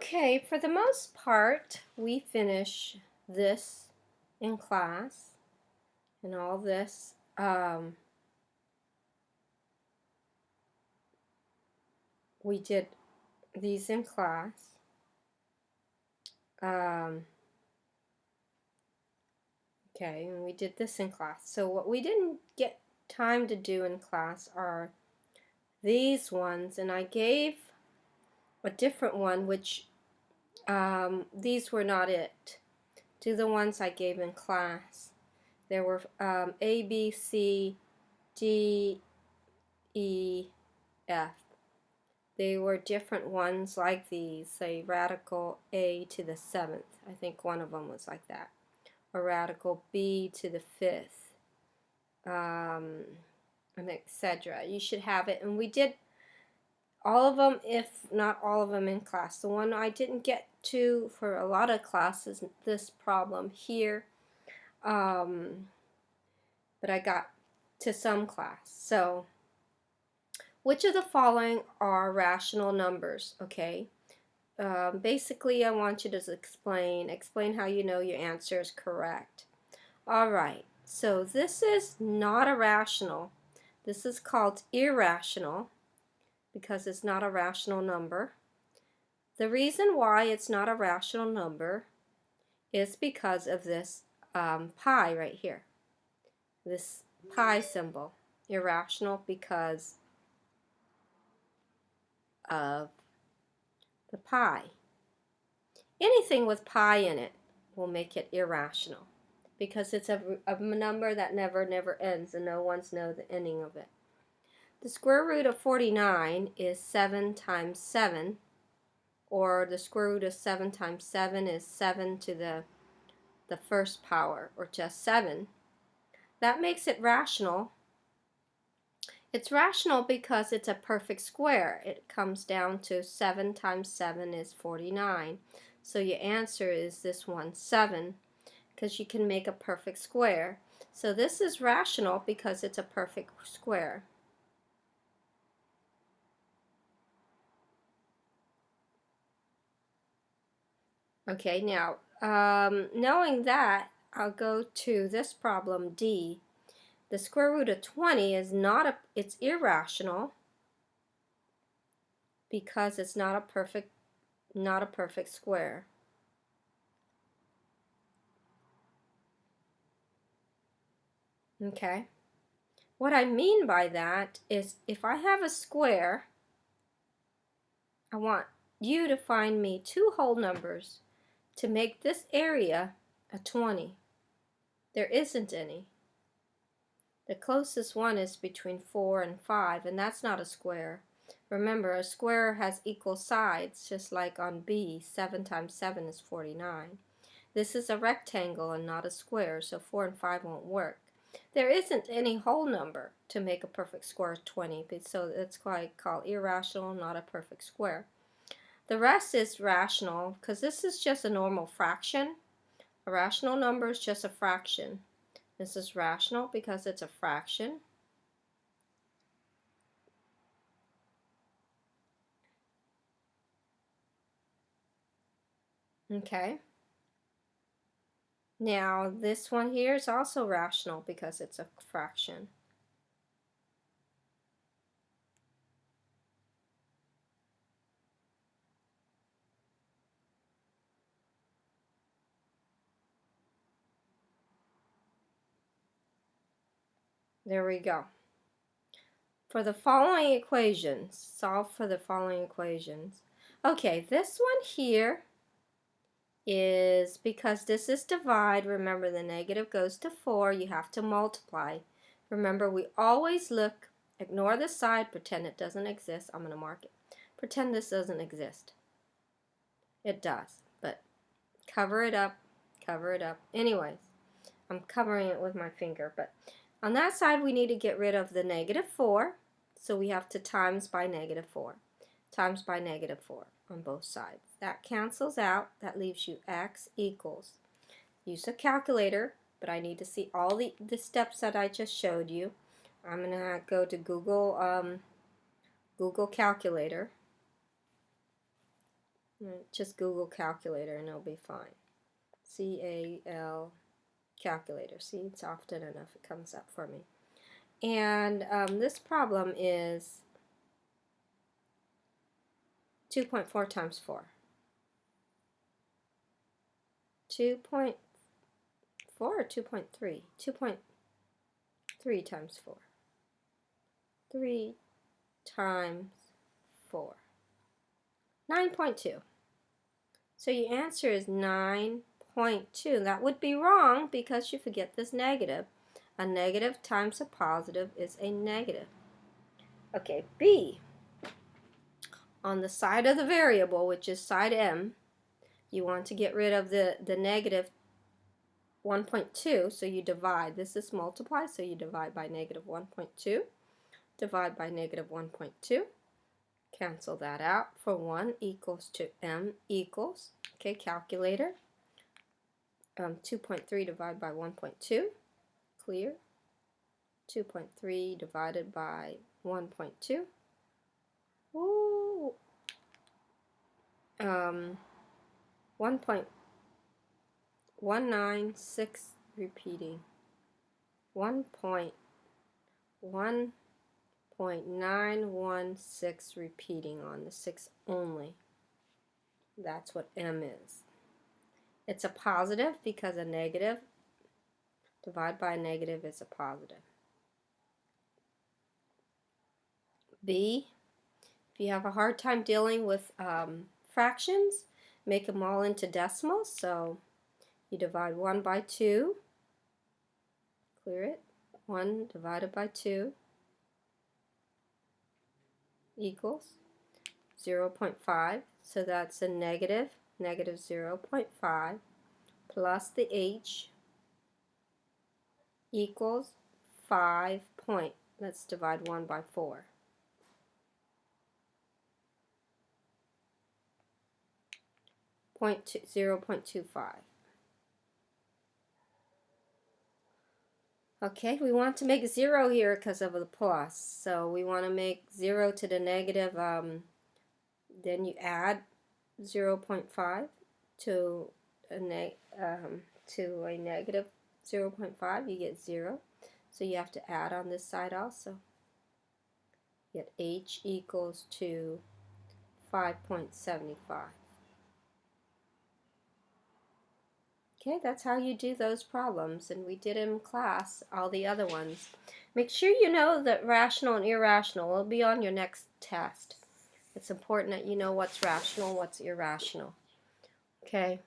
Okay, for the most part, we finish this in class and all this. We did these in class. Okay, and we did this in class. So what we didn't get time to do in class are these ones, and I gave a different one, which these were not it. Do the ones I gave in class. There were A, B, C, D, E, F. They were different ones like these, say radical A to the 7th. I think one of them was like that. Or radical B to the 5th. And etc. You should have it. And we did all of them, if not all of them, in class. The one I didn't get to for a lot of classes, this problem here. But I got to some class. So, which of the following are rational numbers? Okay. Basically, I want you to explain how you know your answer is correct. All right. So this is not a rational. This is called irrational because it's not a rational number. The reason why it's not a rational number is because of this pi right here. This pi symbol. Irrational because of the pi. Anything with pi in it will make it irrational because it's a number that never ends and no one's know the ending of it. The square root of 49 is 7 times 7, or the square root of 7 times 7 is 7 to the first power, or just 7. That makes it rational. It's rational because it's a perfect square. It comes down to 7 times 7 is 49. So your answer is this one, 7, because you can make a perfect square. So this is rational because it's a perfect square. Okay, now knowing that, I'll go to this problem D. The square root of 20 is it's irrational because it's not a perfect square. Okay. What I mean by that is if I have a square, I want you to find me two whole numbers to make this area a 20. There isn't any. The closest one is between 4 and 5, and that's not a square. Remember, a square has equal sides, just like on B, 7 times 7 is 49. This is a rectangle and not a square, so 4 and 5 won't work. There isn't any whole number to make a perfect square of 20, so that's why I call irrational, not a perfect square. The rest is rational, because this is just a normal fraction. A rational number is just a fraction. This is rational because it's a fraction. Okay. Now this one here is also rational because it's a fraction. There we go. For the following equations, solve for the following equations. Okay, this one here is, because this is divide, remember the negative goes to 4, you have to multiply. Remember, we always look, ignore the side, pretend it doesn't exist. I'm going to mark it. Pretend this doesn't exist. It does, but cover it up, cover it up. Anyways, I'm covering it with my finger, but on that side we need to get rid of the negative 4, so we have to times by negative 4. Times by negative 4 on both sides. That cancels out. That leaves you x equals. Use a calculator, but I need to see all the steps that I just showed you. I'm going to go to Google Calculator. Just Google calculator and it'll be fine. C-A-L calculator. See, it's often enough it comes up for me. And this problem is 2.4 times 4. 2.4 or 2.3? 2.3 times 4. 3 times 4. 9.2. So your answer is 9.2. That would be wrong because you forget this negative. A negative times a positive is a negative. Okay, B. On the side of the variable, which is side M, you want to get rid of the negative 1.2, so you divide. This is multiply, so you divide by negative 1.2. Divide by negative 1.2. Cancel that out. For 1 equals to M equals, okay, calculator. 2.3 divided by 1.2. Clear. 2.3 divided by 1.2. Ooh. 1.196 repeating. 1.916 repeating on the 6 only. That's what M is. It's a positive because a negative divided by a negative is a positive. B, if you have a hard time dealing with fractions, make them all into decimals. So you divide 1 by 2. Clear it. 1 divided by 2 equals 0.5. So that's a negative 0.5 plus the H equals 5 point. Let's divide 1 by 4. 0.25. Okay, we want to make 0 here because of the plus. So we want to make 0 to the negative, then you add 0.5 to a negative 0.5, you get 0. So you have to add on this side also. Get H equals to 5.75. Okay, that's how you do those problems, and we did in class all the other ones. Make sure you know that rational and irrational will be on your next test. It's important that you know what's rational, what's irrational. Okay.